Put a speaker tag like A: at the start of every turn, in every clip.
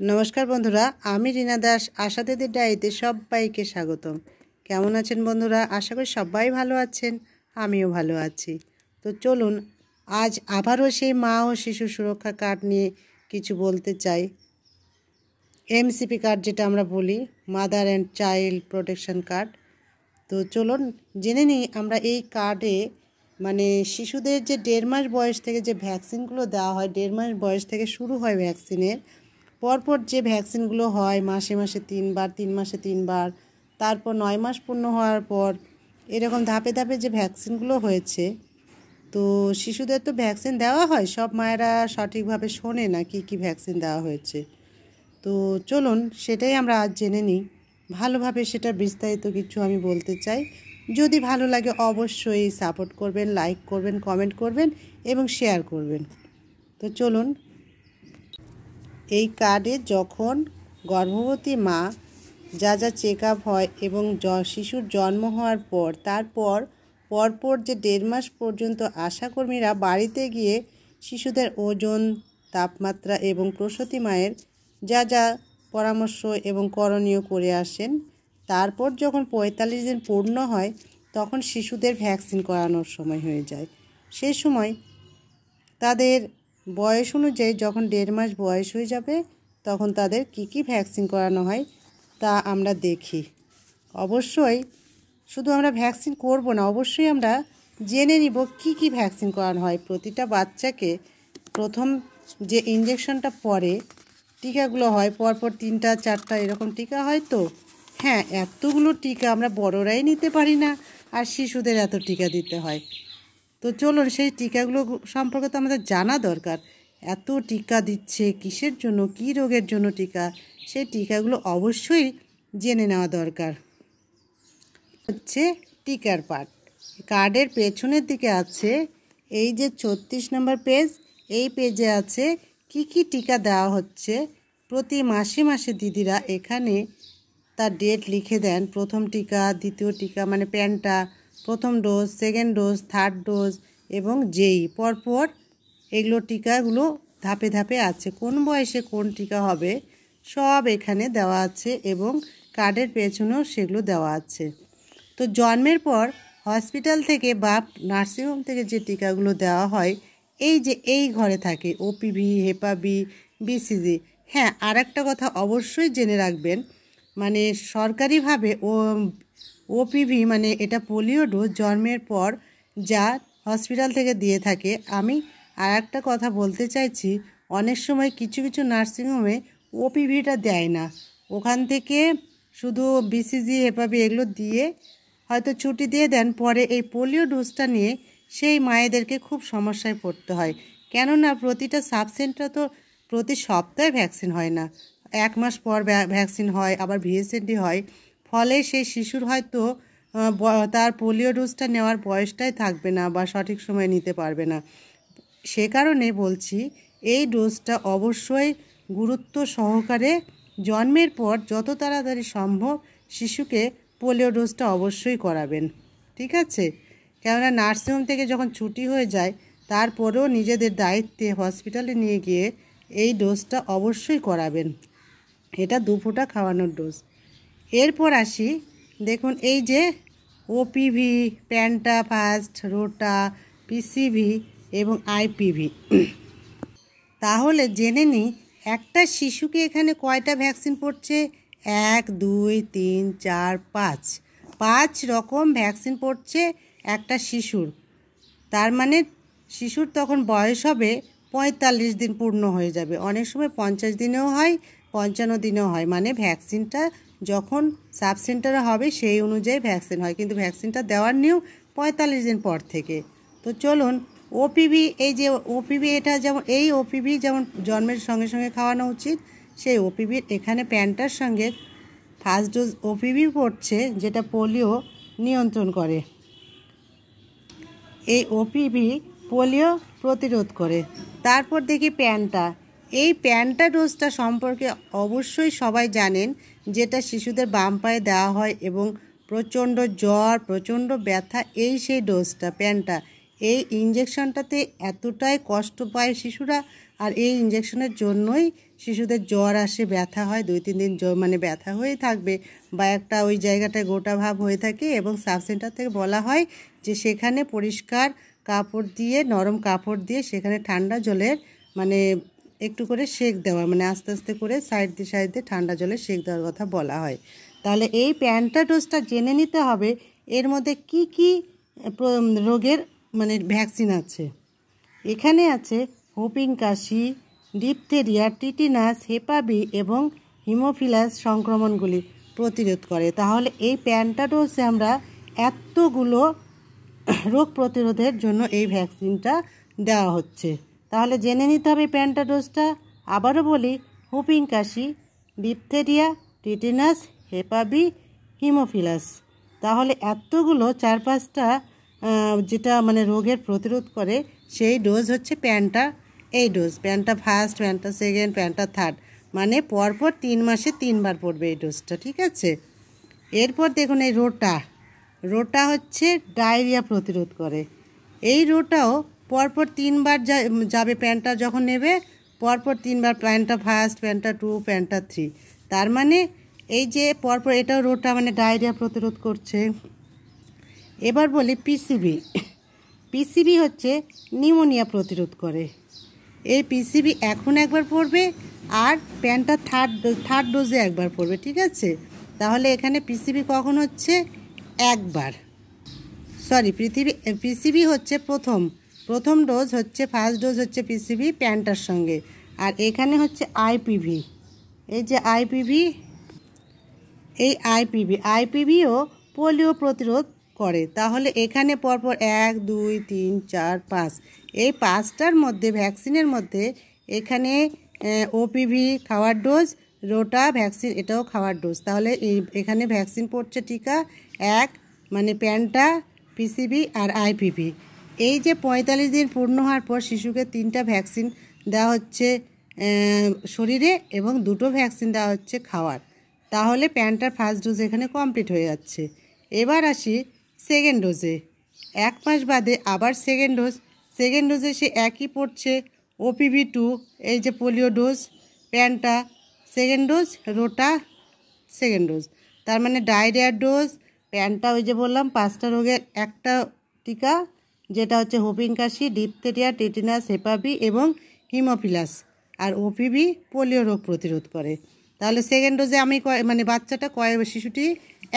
A: नमस्कार बंधुरा आमी रीना दास आशा दीदी डायरीते सबाइके स्वागतम। केमन आछेन बंधुरा? आशा करी सबाई भालो आछेन, आमिओ भालो आछि। तो चलुन आज आबारो सेई मा ओ शिशु सुरक्षा कार्ड निये किछु बोलते चाइ। एमसीपी कार्ड जेटा आमरा बोली, मादार एंड चाइल्ड प्रोटेक्शन कार्ड। तो चलुन जेने निই आमरा এই কার্ডে মানে শিশুদের যে 1.5 মাস বয়স থেকে যে ভ্যাকসিনগুলো দেওয়া হয়, 1.5 মাস বয়স থেকে শুরু হয় ভ্যাকসিনের পরপর যে ভ্যাকসিনগুলো হয় মাসে মাসে 3 বার, 3 মাসে 3 বার, তারপর 9 মাস পূর্ণ হওয়ার পর এরকম ধাপে ধাপে যে ভ্যাকসিনগুলো হয়েছে, তো শিশুদের তো ভ্যাকসিন দেওয়া হয়, সব মায়েরা সঠিকভাবে শোনে না কি কি ভ্যাকসিন দেওয়া হয়েছে। তো চলুন সেটাই আমরা আজ জেনে নিই। ভালোভাবে সেটা বিস্তারিত কিছু আমি বলতে চাই। যদি ভালো লাগে অবশ্যই সাপোর্ট করবেন, লাইক করবেন, কমেন্ট করবেন এবং শেয়ার করবেন। তো চলুন, এই কার্ডে যখন গর্ভবতী মা যা যা চেক আপ হয় এবং শিশুর জন্ম হওয়ার পর তারপর পরপর যে 1.5 মাস পর্যন্ত আশাকর্মীরা বাড়িতে গিয়ে শিশুদের ওজন, তাপমাত্রা এবং প্রসূতি মায়ের যা যা পরামর্শ এবং করণীয় করে আসেন, তারপর যখন 45 দিন পূর্ণ হয় তখন শিশুদের ভ্যাকসিন করানোর সময় হয়ে যায়। সেই সময় তাদের বয়স অনুযায়ী যখন 1.5 মাস বয়স হয়ে যাবে তখন তাদের কি কি ভ্যাকসিন করানো হয় তা আমরা দেখি। অবশ্যই শুধু আমরা ভ্যাকসিন করব না, অবশ্যই আমরা জেনে নিব কি কি ভ্যাকসিন করানো হয়। প্রতিটা বাচ্চাকে প্রথম যে ইঞ্জেকশনটা পরে টিকাগুলো হয়, পরপর 3টা 4টা এরকম টিকা হয়। তো হ্যাঁ, এতগুলো টিকা আমরা বড়রাই নিতে পারি না, আর শিশুদের এত টিকা দিতে হয়। তো চলুন সেই টিকাগুলো সম্পর্কে তো আমাদের জানা দরকার। এত টিকা দিচ্ছে কিসের জন্য, কী রোগের জন্য টিকা, সেই টিকাগুলো অবশ্যই জেনে নেওয়া দরকার। হচ্ছে টিকার পার্ট। কার্ডের পেছনের দিকে আছে এই যে 34 নম্বর পেজ, এই পেজে আছে কি কি টিকা দেওয়া হচ্ছে। প্রতি মাসে মাসে দিদিরা এখানে তার ডেট লিখে দেন। প্রথম টিকা, দ্বিতীয় টিকা মানে প্যান্টা, প্রথম dose, second dose, third dose এবং যেই পরপর এগুলো টিকাগুলো ধাপে ধাপে আছে। কোন বয়সে কোন টিকা হবে সব এখানে দেওয়া আছে এবং কার্ডের পেছনেও সেগুলো দেওয়া আছে। তো জন্মের পর হসপিটাল থেকে বা নার্সিংহোম থেকে যে টিকাগুলো দেওয়া হয় এই যে এই ঘরে থাকে ওপিভি, হেপাবি, বিসিজি। হ্যাঁ, আর একটা কথা অবশ্যই জেনে রাখবেন, মানে সরকারিভাবে ওপিভি মানে এটা পোলিও ডোজ জন্মের পর যা হসপিটাল থেকে দিয়ে থাকে। আমি আর একটা কথা বলতে চাইছি, অনেক সময় কিছু কিছু নার্সিংহোমে ওপিভিটা দেয় না, ওখান থেকে শুধু বিসিজি, হেপাবি এগুলো দিয়ে হয়তো ছুটি দিয়ে দেন। পরে এই পোলিও ডোজটা নিয়ে সেই মায়েদেরকে খুব সমস্যায় পড়তে হয়, কেননা প্রতিটা সাবসেন্টার তো প্রতি সপ্তাহে ভ্যাকসিন হয় না, 1 মাস পর ভ্যাকসিন হয়, আবার ভিএসএনডি হয়। ফলে সেই শিশুর হয়তো তার পোলিও ডোজটা নেওয়ার বয়সটাই থাকবে না বা সঠিক সময়ে নিতে পারবে না। সে কারণে বলছি এই ডোজটা অবশ্যই গুরুত্ব সহকারে জন্মের পর যত তাড়াতাড়ি সম্ভব শিশুকে পোলিও ডোজটা অবশ্যই করাবেন, ঠিক আছে? কেননা নার্সিংহোম থেকে যখন ছুটি হয়ে যায় তারপরেও নিজেদের দায়িত্বে হসপিটালে নিয়ে গিয়ে এই ডোজটা অবশ্যই করাবেন। এটা 2 ফোঁটা খাওয়ানোর ডোজ। এরপর আসি, দেখুন এই যে ওপিভি, প্যান্টা ফার্স্ট, রোটা, পিসিভি এবং আইপিভি। তাহলে জেনে নিই একটা শিশুকে এখানে কয়টা ভ্যাকসিন পড়ছে। 1 2 3 4 5 রকম ভ্যাকসিন পড়ছে একটা শিশুর। তার মানে শিশুর তখন বয়স হবে 45 দিন পূর্ণ হয়ে যাবে। অনেক সময় 50 দিনেও হয়, 55 দিনেও হয়। মানে ভ্যাকসিনটা যখন সাব সেন্টারে হবে সেই অনুযায়ী ভ্যাকসিন হয়, কিন্তু ভ্যাকসিনটা দেওয়ার নিয়েও 45 দিন পর থেকে। তো চলুন ওপিভি, এই যে ওপিভি এটা যেমন এই ওপিভি যেমন জন্মের সঙ্গে সঙ্গে খাওয়ানো উচিত, সেই ওপিভির এখানে প্যান্টার সঙ্গে ফার্স্ট ডোজ ওপিভি পড়ছে যেটা পোলিও নিয়ন্ত্রণ করে। এই ওপিভি পোলিও প্রতিরোধ করে। তারপর দেখি প্যান্টা। এই প্যান্টা ডোজটা সম্পর্কে অবশ্যই সবাই জানেন, যেটা শিশুদের বাম পায়ে দেওয়া হয় এবং প্রচণ্ড জ্বর, প্রচণ্ড ব্যথা, এই সেই ডোজটা প্যান্টা। এই ইঞ্জেকশনটাতে এতটাই কষ্ট পায় শিশুরা, আর এই ইঞ্জেকশনের জন্যই শিশুদের জ্বর আসে, ব্যথা হয়, 2-3 দিন মানে ব্যথা হয়ে থাকবে বা একটা ওই জায়গাটায় গোটা ভাব হয়ে থাকে, এবং সাব সেন্টার থেকে বলা হয় যে সেখানে পরিষ্কার কাপড় দিয়ে, নরম কাপড় দিয়ে সেখানে ঠান্ডা জলের মানে একটু করে সেঁক দেওয়া, মানে আস্তে আস্তে করে সাইড দিয়ে ঠান্ডা জলে সেঁক দেওয়ার কথা বলা হয়। তাহলে এই প্যান্টাডোজটা জেনে নিতে হবে এর মধ্যে কি কি রোগের মানে ভ্যাকসিন আছে। এখানে আছে হুপিং কাশি, ডিপথেরিয়া, টিটেনাস, হেপাবি এবং হিমোফিলাস সংক্রমণগুলি প্রতিরোধ করে। তাহলে এই প্যান্টাডোজে আমরা এতগুলো রোগ প্রতিরোধের জন্য এই ভ্যাকসিনটা দেওয়া হচ্ছে। তাহলে জেনে নিতে হবে প্যান্টাডোজটা। আবারও বলি, হুপিং কাশি, ডিপথেরিয়া, টিটেনাস, হেপাবি, হিমোফিলাস। তাহলে এতগুলো 4-5টা যেটা মানে রোগের প্রতিরোধ করে সেই ডোজ হচ্ছে এই ডোজ। প্যান্টা ফার্স্ট, প্যান্টা সেকেন্ড, প্যান্টা থার্ড, মানে পরপর 3 মাসে 3 বার পড়বে এই ডোজটা, ঠিক আছে। এরপর দেখুন এই রোটা হচ্ছে ডায়রিয়া প্রতিরোধ করে। এই রোটাও পরপর 3 বার যাবে, প্যান্টা যখন নেবে পরপর 3 বার, প্যান্টা ফার্স্ট, প্যান্টা 2, প্যান্টা 3। তার মানে এই যে পরপর এটাও রোটা মানে ডায়রিয়া প্রতিরোধ করছে। এবার বলি পিসিবি হচ্ছে নিউমোনিয়া প্রতিরোধ করে। এই পিসিবি এখন একবার পড়বে আর প্যান্টা থার্ড ডোজে একবার পড়বে, ঠিক আছে। তাহলে এখানে পিসিবি কখন হচ্ছে একবার, পিসিবি হচ্ছে প্রথম ডোজ হচ্ছে, ফার্স্ট ডোজ হচ্ছে পিসিবি প্যান্টার সঙ্গে, আর এখানে হচ্ছে আইপিভি। এই যে আইপিভিও পোলিও প্রতিরোধ করে। তাহলে এখানে পরপর 1, 2, 3, 4, 5 এই 5টার মধ্যে ভ্যাকসিনের মধ্যে এখানে ওপিভি খাওয়ার ডোজ, রোটা ভ্যাকসিন এটাও খাওয়ার ডোজ। তাহলে এখানে ভ্যাকসিন পড়ছে টিকা 1, মানে প্যান্টা, পিসিবি আর আইপিভি। এই যে 45 দিন পূর্ণ হওয়ার পর শিশুকে 3টা ভ্যাকসিন দেওয়া হচ্ছে শরীরে এবং 2টো ভ্যাকসিন দেওয়া হচ্ছে খাওয়ার। তাহলে প্যান্টার ফার্স্ট ডোজ এখানে কমপ্লিট হয়ে যাচ্ছে। এবার আসি সেকেন্ড ডোজে। 1 মাস বাদে আবার সেকেন্ড ডোজে সে একই পড়ছে ওপিভি 2, এই যে polio dose, penta second dose, rota second dose. তার মানে ডায়রিয়ার ডোজ, প্যান্টা ওই যে বললাম 5টা রোগের একটা টিকা, যেটা হচ্ছে হুপিং কাশি, ডিপথেরিয়া, টিটেনাস, হেপাবি এবং হিমোফিলাস, আর ওপিভি পোলিও রোগ প্রতিরোধ করে। তাহলে সেকেন্ড ডোজে মানে বাচ্চাটা শিশুটি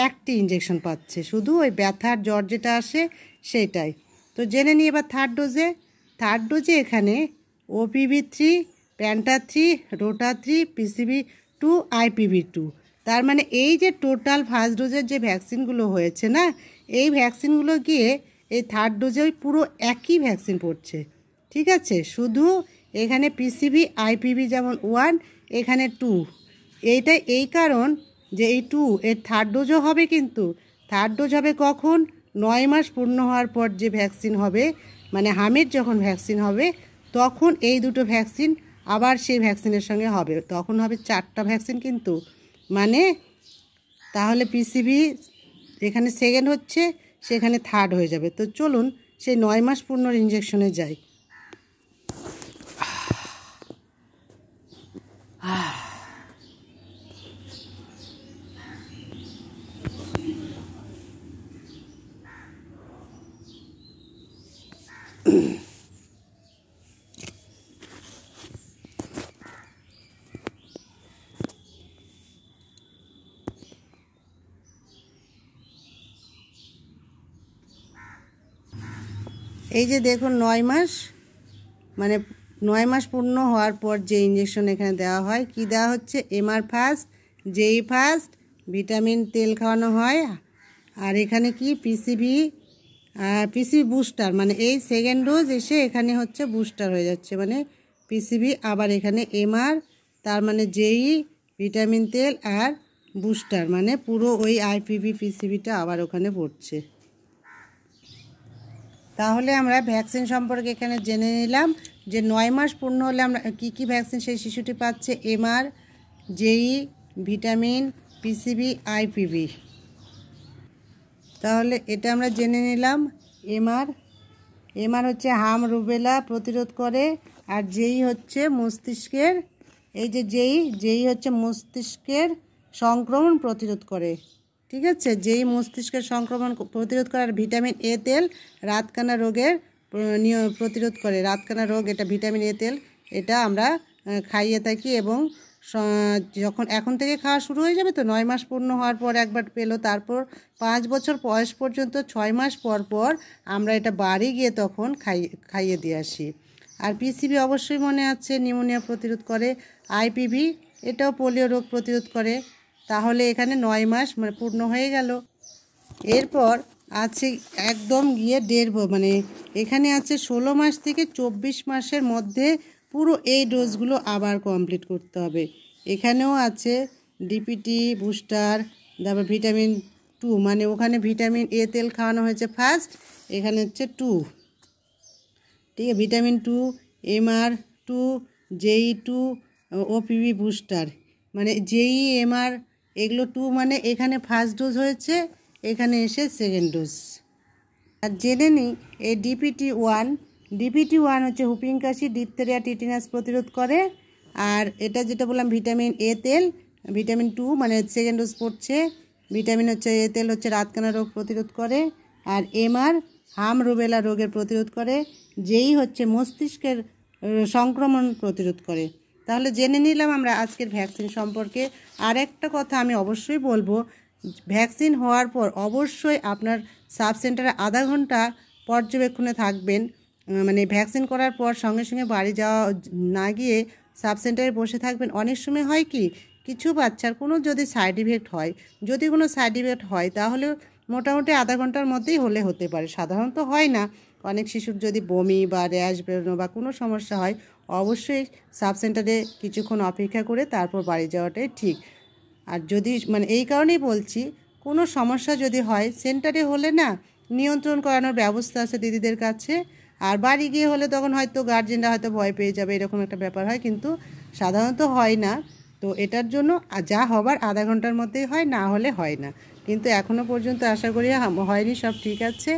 A: 1টি ইঞ্জেকশন পাচ্ছে, শুধু ওই ব্যথার জ্বর যেটা আসে সেইটাই। তো জেনে নিই এবার থার্ড ডোজে এখানে ওপিভি 3, প্যান্টা 3, রোটা 3, পিসিবি 2, আইপিভি 2। তার মানে এই যে টোটাল ফার্স্ট ডোজের যে ভ্যাকসিনগুলো হয়েছে না, এই ভ্যাকসিনগুলো গিয়ে এই থার্ড ডোজে ওই পুরো একই ভ্যাকসিন পড়ছে, ঠিক আছে। শুধু এখানে পিসিবি আইপিভি যেমন 1, এখানে 2। এই কারণ যে এই 2 এর থার্ড ডোজও হবে, কিন্তু থার্ড ডোজ হবে কখন, 9 মাস পূর্ণ হওয়ার পর যে ভ্যাকসিন হবে, মানে হামির যখন ভ্যাকসিন হবে তখন এই দুটো ভ্যাকসিন আবার সেই ভ্যাকসিনের সঙ্গে হবে, তখন হবে 4টা ভ্যাকসিন কিন্তু, মানে তাহলে পিসিবি এখানে সেকেন্ড হচ্ছে, সেখানে থার্ড হয়ে যাবে। তো চলুন সেই 9 মাস পূর্ণর ইঞ্জেকশনে যাই। এই যে দেখুন 9 মাস, মানে 9 মাস পূর্ণ হওয়ার পর যে ইঞ্জেকশন এখানে দেওয়া হয়, কি দেওয়া হচ্ছে, এমআর ফার্স্ট, জেই ফার্স্ট, ভিটামিন তেল খাওয়ানো হয়, আর এখানে কি পিসিবি বুস্টার, মানে এই সেকেন্ড ডোজ এসে এখানে হচ্ছে বুস্টার হয়ে যাচ্ছে, মানে পিসিবি আবার এখানে এমআর, তার মানে জেই, ভিটামিন তেল আর বুস্টার, মানে পুরো ওই আইপিভি পিসিবিটা আবার ওখানে পড়ছে। তাহলে আমরা ভ্যাকসিন সম্পর্কে এখানে জেনে নিলাম যে 9 মাস পূর্ণ হলে আমরা কি ভ্যাকসিন সেই শিশুটি পাচ্ছে, এমআর, জেই, ভিটামিন, পিসিবি, আইপিভি। তাহলে এটা আমরা জেনে নিলাম। এমআর হচ্ছে হাম রুবেলা প্রতিরোধ করে, আর জেই হচ্ছে মস্তিষ্কের এই যে যেই হচ্ছে মস্তিষ্কের সংক্রমণ প্রতিরোধ করে, ঠিক আছে, যেই মস্তিষ্কের সংক্রমণ প্রতিরোধ করার ভিটামিন এ তেল রাতকানা রোগের প্রতিরোধ করে। রাতকানা রোগ, এটা ভিটামিন এ তেল, এটা আমরা খাইয়ে থাকি। এবং যখন এখন থেকে খাওয়া শুরু হয়ে যাবে তো 9 মাস পূর্ণ হওয়ার পর একবার পেলো, তারপর 5 বছর বয়স পর্যন্ত 6 মাস পর পর আমরা এটা বাড়ি গিয়ে তখন খাইয়ে দিয়ে আসি। আর পিসিবি অবশ্যই মনে আছে, নিউমোনিয়া প্রতিরোধ করে। আইপিভি, এটাও পোলিও রোগ প্রতিরোধ করে। তাহলে এখানে 9 মাস মানে পূর্ণ হয়ে গেল। এরপর আছে একদম গিয়ে মানে এখানে আছে 16 মাস থেকে 24 মাসের মধ্যে পুরো এই ডোজগুলো আবার কমপ্লিট করতে হবে। এখানেও আছে ডিপিটি বুস্টার, তারপর ভিটামিন 2, মানে ওখানে ভিটামিন এ তেল খাওয়ানো হয়েছে ফার্স্ট, এখানে হচ্ছে 2, ঠিক আছে, vitamin 2, MR2, JE2, OPV booster, মানে JE MR এগুলো 2, মানে এখানে ফার্স্ট ডোজ হয়েছে, এখানে এসে সেকেন্ড ডোজ। আর জেনে নিই এই DPT1 হচ্ছে হুপিং কাশি, ডিপথেরিয়া, টিটেনাস প্রতিরোধ করে। আর এটা যেটা বললাম ভিটামিন এ তেল, ভিটামিন 2 মানে সেকেন্ড ডোজ পড়ছে। ভিটামিন হচ্ছে এ তেল হচ্ছে রাতকানা রোগ প্রতিরোধ করে। আর MR হাম রুবেলা রোগের প্রতিরোধ করে। যেই হচ্ছে মস্তিষ্কের সংক্রমণ প্রতিরোধ করে। তাহলে জেনে নিলাম আমরা আজকের ভ্যাকসিন সম্পর্কে। আর একটা কথা আমি অবশ্যই বলবো, ভ্যাকসিন হওয়ার পর অবশ্যই আপনার সাব সেন্টারে আধা ঘন্টা পর্যবেক্ষণে থাকবেন। মানে ভ্যাকসিন করার পর সঙ্গে সঙ্গে বাড়ি যাওয়া না গিয়ে সাব সেন্টারে বসে থাকবেন। অনেক সময় হয় কি, কিছু বাচ্চার কোনো যদি সাইড ইফেক্ট হয় তাহলে মোটামুটি আধা ঘন্টার মধ্যেই হতে পারে, সাধারণত হয় না। অনেক শিশুর যদি বমি বা র্যাশ বেরোনো বা কোনো সমস্যা হয়, অবশ্যই সাব সেন্টারে কিছুক্ষণ অপেক্ষা করে তারপর বাড়ি যাওয়াটাই ঠিক। আর যদি মানে এই কারণেই বলছি, কোনো সমস্যা যদি হয় সেন্টারে হলে না নিয়ন্ত্রণ করানোর ব্যবস্থা আছে দিদিদের কাছে। আর বাড়ি গিয়ে হলে তখন হয়তো গার্জেনরা হয়তো ভয় পেয়ে যাবে, এরকম একটা ব্যাপার হয়, কিন্তু সাধারণত হয় না। তো এটার জন্য যা হবার আধা ঘন্টার মধ্যেই হয়, না হলে হয় না। কিন্তু এখনও পর্যন্ত আশা করি হয়নি, সব ঠিক আছে।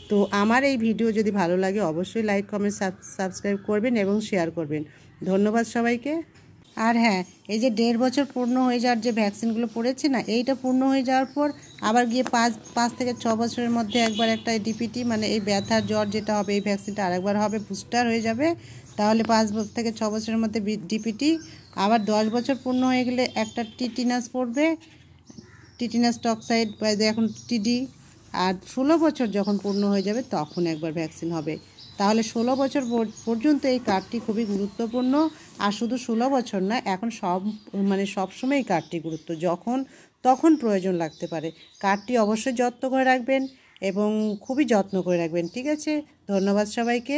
A: তো আমার এই ভিডিও যদি ভালো লাগে অবশ্যই লাইক, কমেন্ট, সাবস্ক্রাইব করবেন এবং শেয়ার করবেন। ধন্যবাদ সবাইকে। আর হ্যাঁ, এই যে 1.5 বছর পূর্ণ হয়ে যাওয়ার যে ভ্যাকসিনগুলো পড়েছে না, এইটা পূর্ণ হয়ে যাওয়ার পর আবার গিয়ে 5 থেকে 6 বছরের মধ্যে একবার একটা ডিপিটি, মানে এই ব্যথার জ্বর যেটা হবে, এই ভ্যাকসিনটা আরেকবার হবে, বুস্টার হয়ে যাবে। তাহলে 5 থেকে 6 বছরের মধ্যে ডিপিটি। আবার 10 বছর পূর্ণ হয়ে গেলে একটা টিটিনাস পড়বে, টিটিনাস টক্সাইড বা এখন টিডি। আর 16 বছর যখন পূর্ণ হয়ে যাবে তখন একবার ভ্যাকসিন হবে। তাহলে 16 বছর পর্যন্ত এই কার্ডটি খুবই গুরুত্বপূর্ণ। আর শুধু 16 বছর না, এখন সবসময় এই কার্ডটি যখন তখন প্রয়োজন লাগতে পারে। কার্ডটি অবশ্যই যত্ন করে রাখবেন এবং খুবই যত্ন করে রাখবেন, ঠিক আছে। ধন্যবাদ সবাইকে।